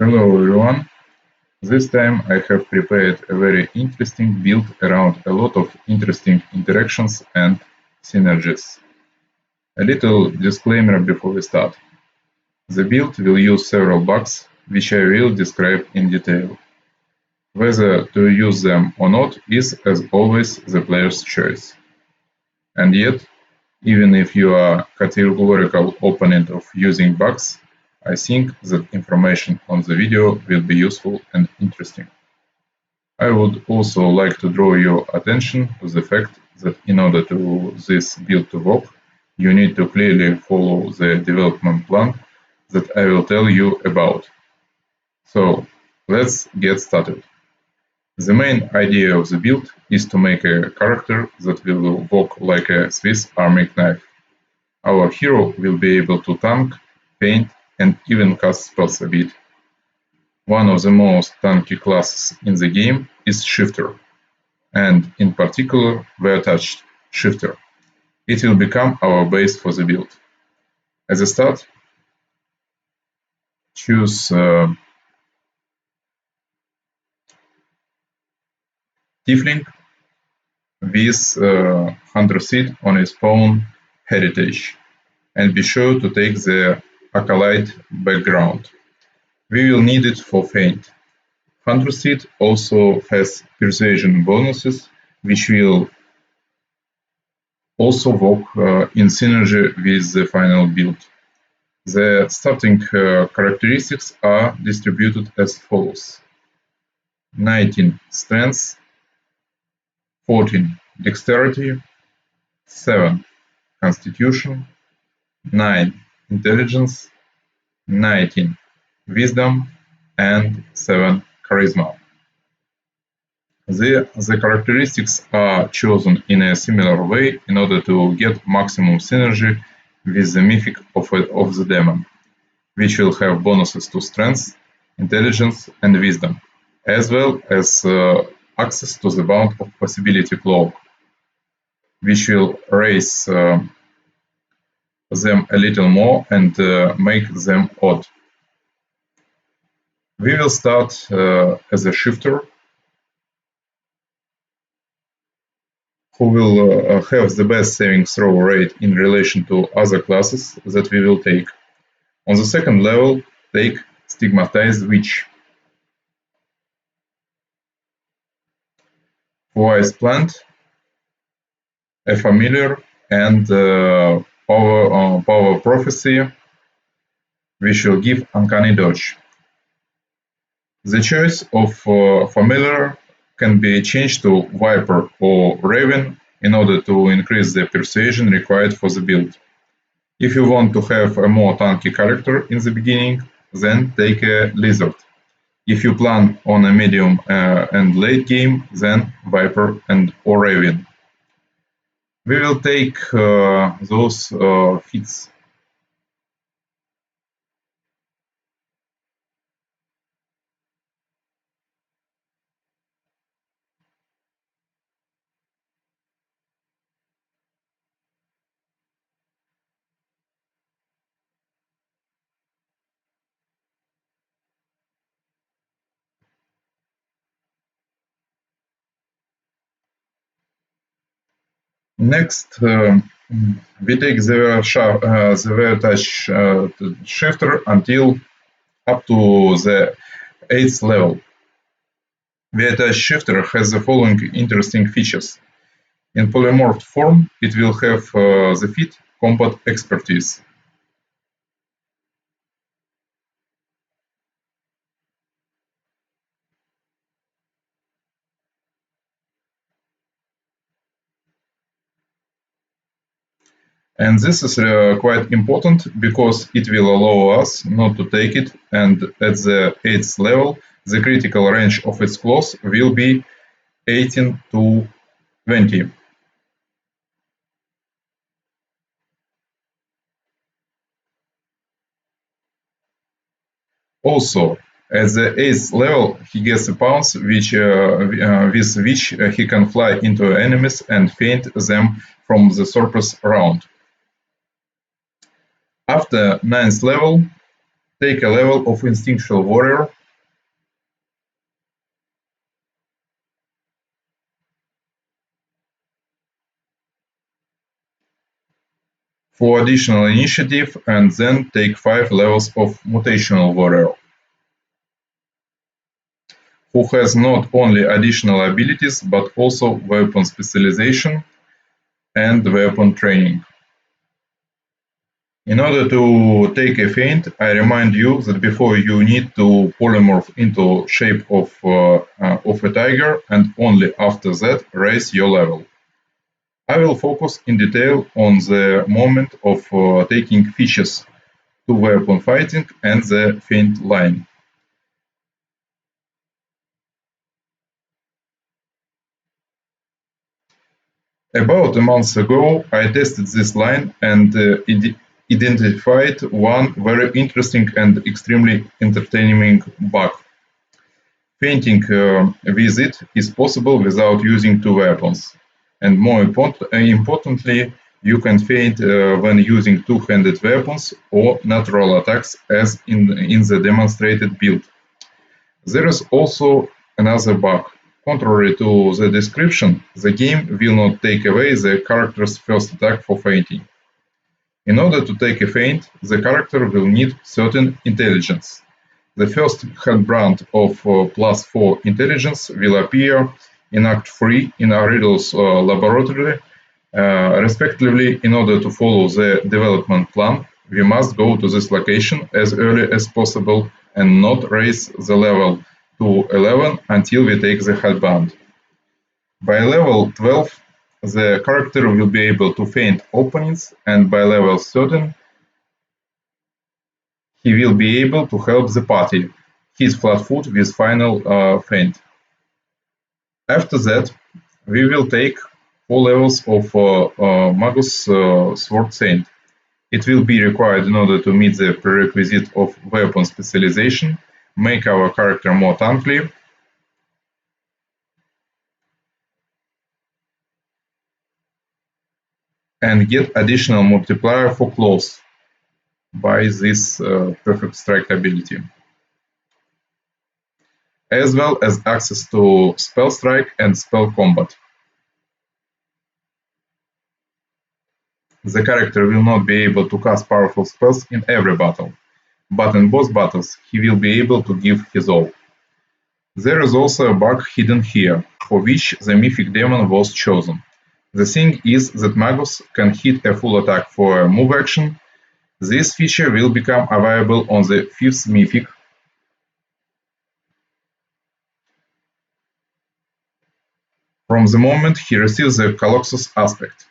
Hello everyone, this time I have prepared a very interesting build around a lot of interesting interactions and synergies. A little disclaimer before we start. The build will use several bugs which I will describe in detail. Whether to use them or not is, as always, the player's choice. And yet, even if you are categorical opponent of using bugs, I think that information on the video will be useful and interesting. I would also like to draw your attention to the fact that in order to this build to work, you need to clearly follow the development plan that I will tell you about. So, let's get started. The main idea of the build is to make a character that will walk like a Swiss Army knife. Our hero will be able to tank, paint, and even cast spells a bit. One of the most tanky classes in the game is Shifter, and in particular WoTR Shifter. It will become our base for the build. As a start, choose Tiefling with Hunter Seed on its own heritage, and be sure to take the Acolyte background. We will need it for Feint. Hunter Seed also has persuasion bonuses, which will also work in synergy with the final build. The starting characteristics are distributed as follows: 19 Strength, 14 Dexterity, 7 Constitution, 9 Intelligence, 19 Wisdom, and 7 Charisma. The characteristics are chosen in a similar way in order to get maximum synergy with the mythic of the demon, which will have bonuses to strength, intelligence, and wisdom, as well as access to the Bound of Possibility Cloak, which will raise them a little more and make them odd. We will start as a shifter, who will have the best saving throw rate in relation to other classes that we will take. On the second level, take Stigmatized Witch. For Ice Plant, a familiar, and Power Prophecy, which will give Uncanny Dodge. The choice of familiar can be changed to Viper or Raven in order to increase the persuasion required for the build. If you want to have a more tanky character in the beginning, then take a Lizard. If you plan on a medium and late game, then Viper or Raven. We will take those feats. Next, we take the WoTR Shifter until up to the 8th level. WoTR Shifter has the following interesting features. In polymorphed form, it will have the feat Combat Expertise. And this is quite important because it will allow us not to take it, and at the 8th level, the critical range of its claws will be 18 to 20. Also, at the 8th level, he gets a pounce with which he can fly into enemies and feint them from the surface around. After 9th level, take a level of Instinctual Warrior. For additional initiative, and then take 5 levels of Mutational Warrior, who has not only additional abilities but also weapon specialization and weapon training. In order to take a feint, I remind you that before you need to polymorph into shape of a tiger, and only after that raise your level. I will focus in detail on the moment of taking features to weapon fighting and the feint line. About a month ago, I tested this line and identified one very interesting and extremely entertaining bug. Feinting with it is possible without using two weapons. And more importantly, you can feint when using two-handed weapons or natural attacks as in the demonstrated build. There is also another bug. Contrary to the description, the game will not take away the character's first attack for feinting. In order to take a feint, the character will need certain intelligence. The first handbrand of +4 intelligence will appear in Act 3 in Aridel's laboratory. Respectively, in order to follow the development plan, we must go to this location as early as possible and not raise the level to 11 until we take the headband. By level 12, the character will be able to feint opponents, and by level 13, he will be able to help the party, his flat-foot with final feint. After that, we will take 4 levels of Magus Sword Saint. It will be required in order to meet the prerequisite of weapon specialization, make our character more tanky, and get additional multiplier for close by this perfect strike ability, as well as access to spell strike and spell combat. The character will not be able to cast powerful spells in every battle, but in both battles he will be able to give his all. There is also a bug hidden here, for which the Mythic Demon was chosen. The thing is that Magus can hit a full attack for a move action. This feature will become available on the 5th Mythic. From the moment he receives the Colossus aspect.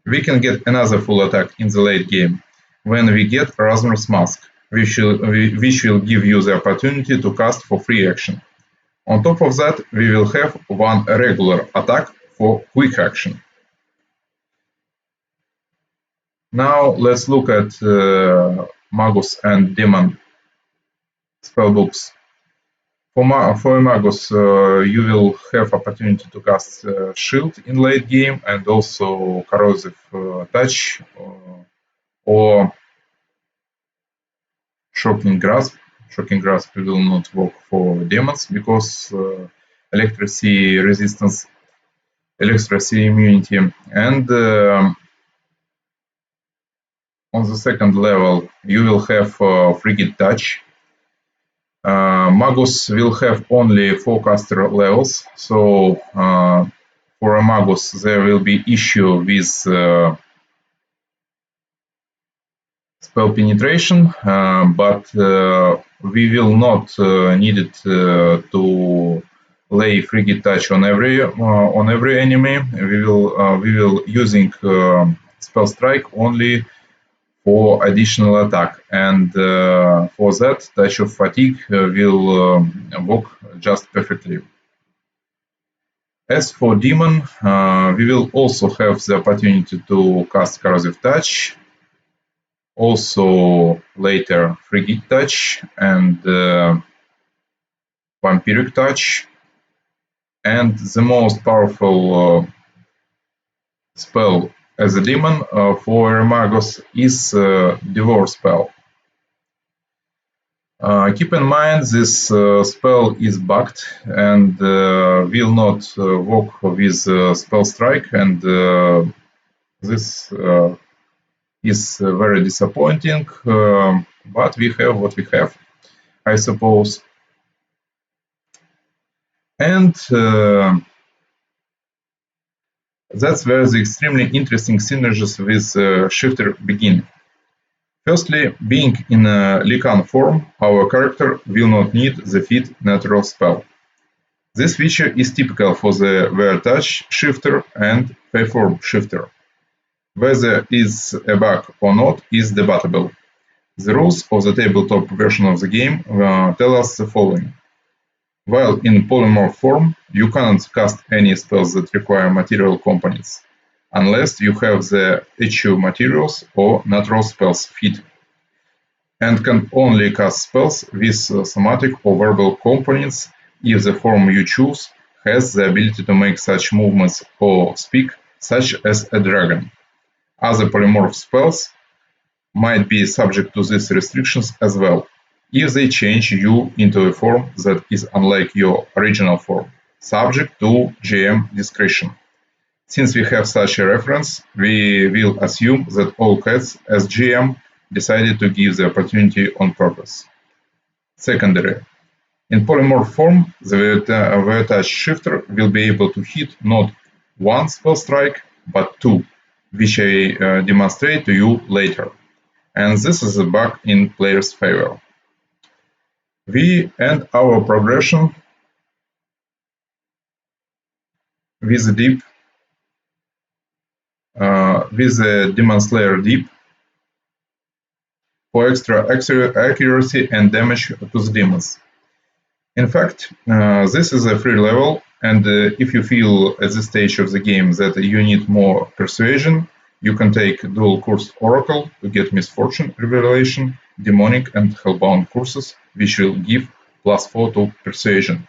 We can get another full attack in the late game, when we get Rasmur's Mask, which will give you the opportunity to cast for free action. On top of that, we will have one regular attack for quick action. Now let's look at Magus and Demon spellbooks. For Magus, you will have opportunity to cast Shield in late game and also Corrosive Touch or Shocking Grasp. Shocking Grasp will not work for demons because electricity resistance, electricity immunity, and on the second level you will have Frigid Touch. Magus will have only 4 caster levels, so for a Magus there will be issue with spell penetration, but we will not need it to lay Frigid Touch on every enemy. We will using spell strike only for additional attack, and for that Touch of Fatigue will work just perfectly. As for Demon, we will also have the opportunity to cast Corrosive Touch, also later Frigid Touch and Vampiric Touch, and the most powerful spell as a demon for Magus is Devour spell. Keep in mind this spell is bugged and will not work with spell strike, and this is very disappointing, but we have what we have, I suppose. And that's where the extremely interesting synergies with Shifter begin. Firstly, being in a Lycan form, our character will not need the feat natural spell. This feature is typical for the WoTR shifter and Freeform shifter. Whether it's a bug or not is debatable. The rules of the tabletop version of the game tell us the following. While in polymorph form, you cannot cast any spells that require material components, unless you have the HU materials or natural spells feat, and can only cast spells with somatic or verbal components if the form you choose has the ability to make such movements or speak, such as a dragon. Other polymorph spells might be subject to these restrictions as well, if they change you into a form that is unlike your original form, subject to GM discretion. Since we have such a reference, we will assume that all cats, as GM, decided to give the opportunity on purpose. Secondary. In polymorph form, the WoTR shifter will be able to hit not one spell strike, but two, which I demonstrate to you later. And this is a bug in player's favor. We end our progression with a Demon Slayer Deep for extra accuracy and damage to the demons. In fact, this is a free level, and if you feel at this stage of the game that you need more persuasion, you can take dual course Oracle to get Misfortune, Revelation, Demonic, and Hellbound courses, which will give +4 to persuasion.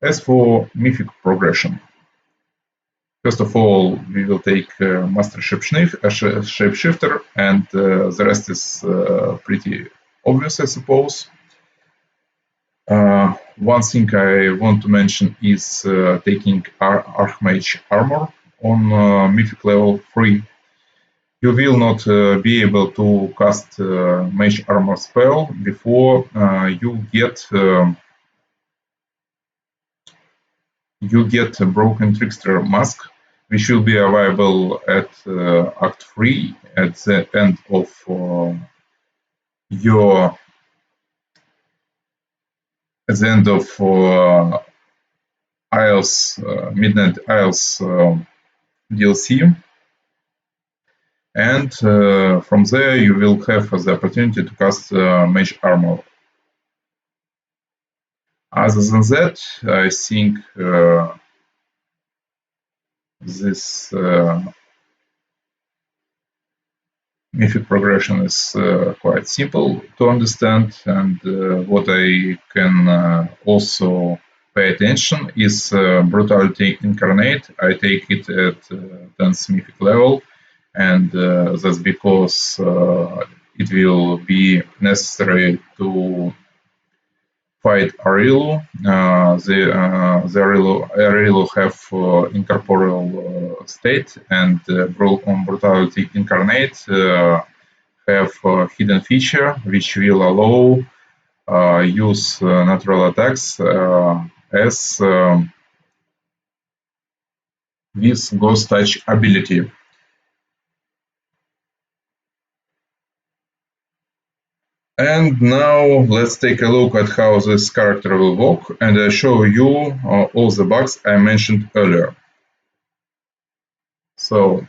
As for Mythic progression, first of all, we will take Master Shapeshifter, and the rest is pretty obvious, I suppose. One thing I want to mention is taking Archmage Armor on Mythic level 3. You will not be able to cast Mage Armor spell before you get a Broken Trickster Mask, which will be available at Act 3 at the end of your Isles Midnight Isles DLC, and from there you will have the opportunity to cast Mage Armor. Other than that, I think this Mythic progression is quite simple to understand, and what I can also pay attention is Brutality Incarnate. I take it at 10th Mythic level, and that's because it will be necessary to fight Arilu. The Arilu have incorporeal state, and on Brutality Incarnate have a hidden feature which will allow use natural attacks as with Ghost Touch ability. And now let's take a look at how this character will work, and I show you all the bugs I mentioned earlier. So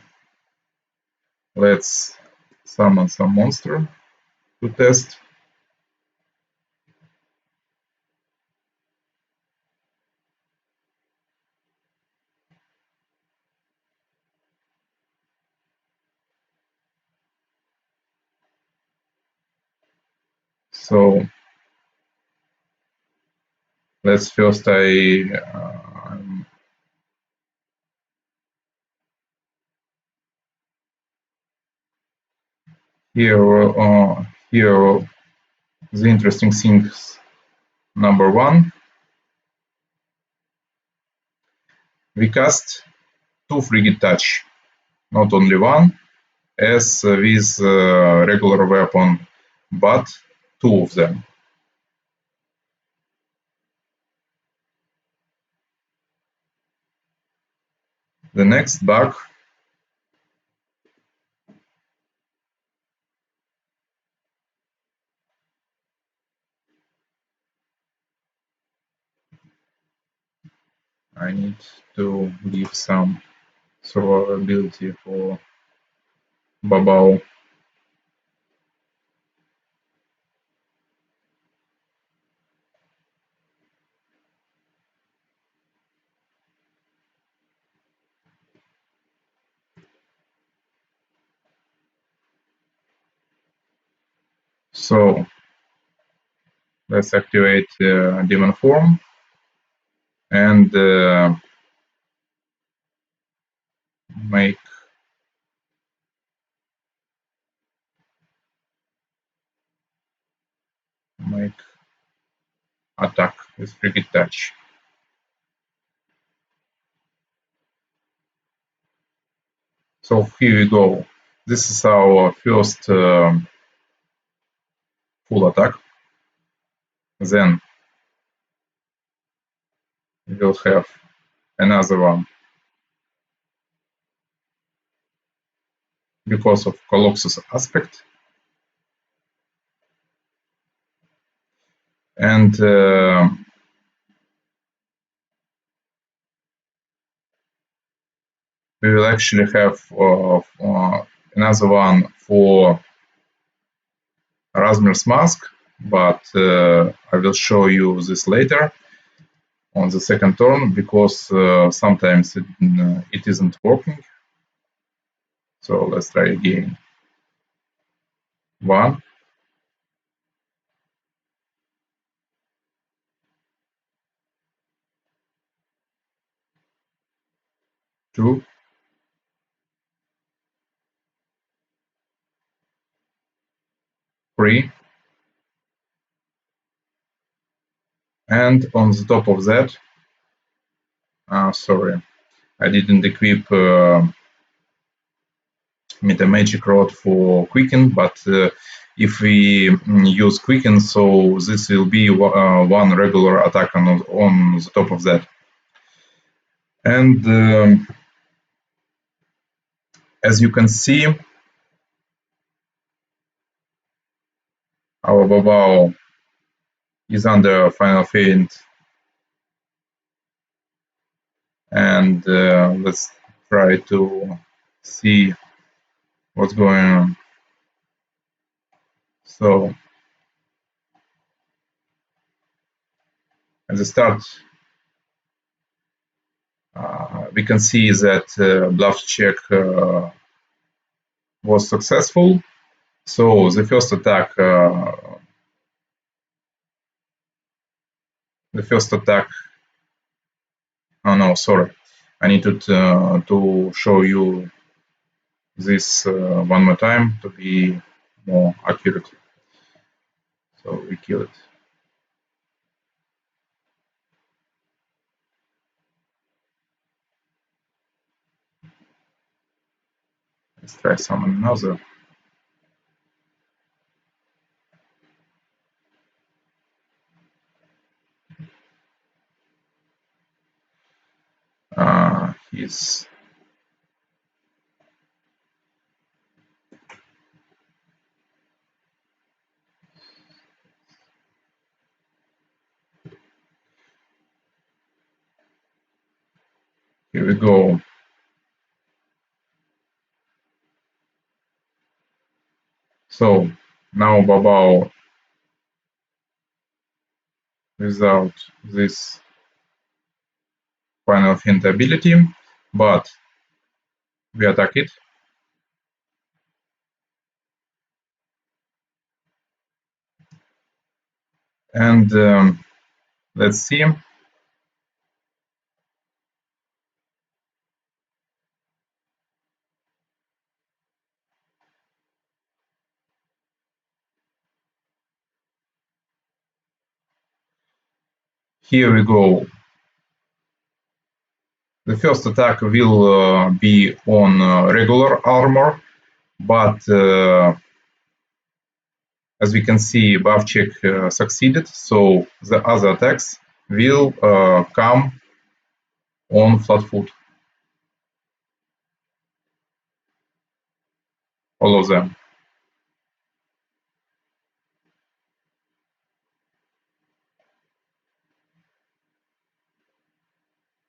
let's summon some monster to test. So let's first here the interesting things. Number one, we cast two frigate touch, not only one, as with regular weapon, but two of them. The next bug I need to give some survivability for Babao. So let's activate demon form and make attack with frigate touch. So here we go. This is our first full attack. Then we will have another one because of Colossus aspect. And we will actually have another one for Rasmir's mask, but I will show you this later on the second turn because sometimes it isn't working. So let's try again. 1, 2, 3, and on the top of that, sorry, I didn't equip Meta Magic Rod for Quicken, but if we use Quicken, so this will be one regular attack on the top of that. And as you can see, our Babao is under Final Feint, and let's try to see what's going on. So at the start, we can see that bluff check was successful. So the first attack, oh no, sorry, I need to show you this one more time to be more accurate. So we kill it. Let's try summon another. He's here we go. So now Babao without this Final Feint ability, but we attack it. And let's see. Here we go. The first attack will be on regular armor, but as we can see, buff check succeeded, so the other attacks will come on flat foot. All of them.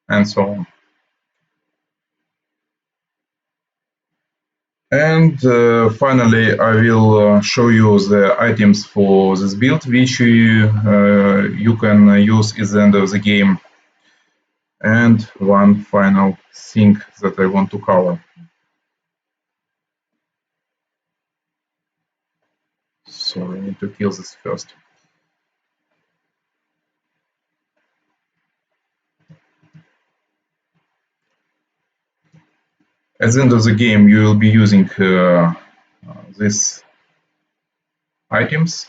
And so on. And finally, I will show you the items for this build, which you can use at the end of the game. And one final thing that I want to cover. So I need to kill this first. At the end of the game, you will be using these items.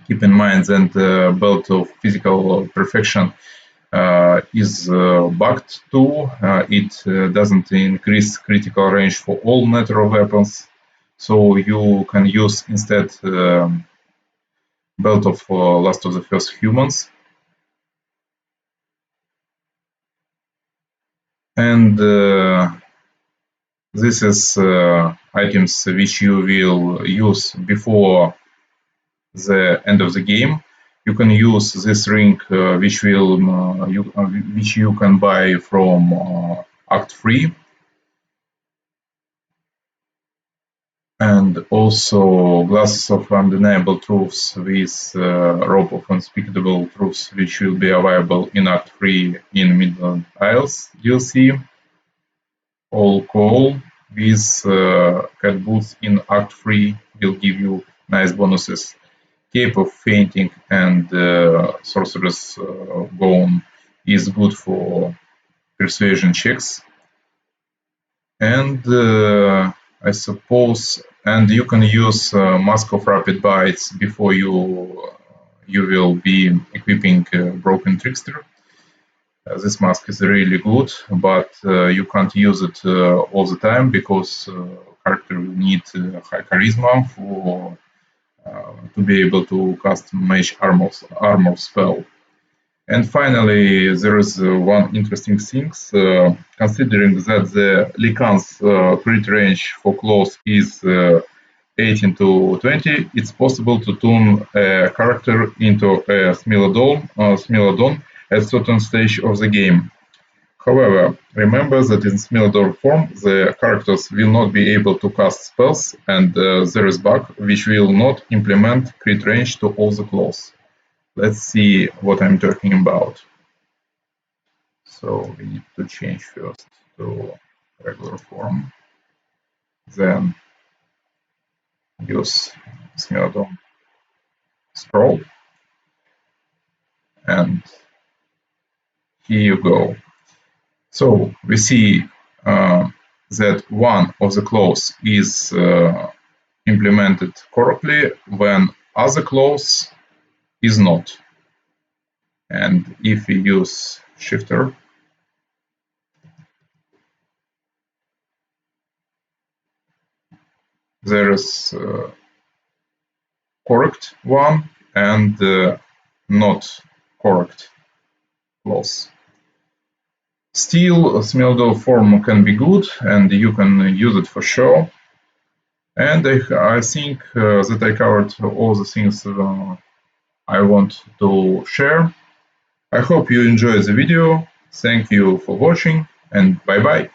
Keep in mind that the belt of physical perfection is bugged too. It doesn't increase critical range for all natural weapons, so you can use instead belt of Last of the First Humans. And this is items which you will use before the end of the game. You can use this ring, which you can buy from Act 3, and also Glasses of Undeniable Truths with Rope of Unspeakable Truths, which will be available in Act 3 in Midland Isles DLC. All Call with Cat Boots in Act 3 will give you nice bonuses. Cape of Feinting and Sorcerer's Bone is good for persuasion checks. And I suppose, and you can use Mask of Rapid Bites before you will be equipping Broken Trickster. This mask is really good, but you can't use it all the time because character will need high charisma for to be able to cast Mage armor spell. And finally, there is one interesting thing. Considering that the Lycan's crit range for close is 18 to 20, it's possible to turn a character into a Smilodon at certain stage of the game. However, remember that in Smilodon form, the characters will not be able to cast spells, and there is bug which will not implement crit range to all the claws. Let's see what I'm talking about. So we need to change first to regular form, then use Smilodon scroll, and here you go. So we see that one of the clause is implemented correctly when other clause is not. And if we use shifter, there is correct one and not correct clause. Still, a Smilodon form can be good, and you can use it for sure. And I think that I covered all the things I want to share. I hope you enjoyed the video. Thank you for watching, and bye bye.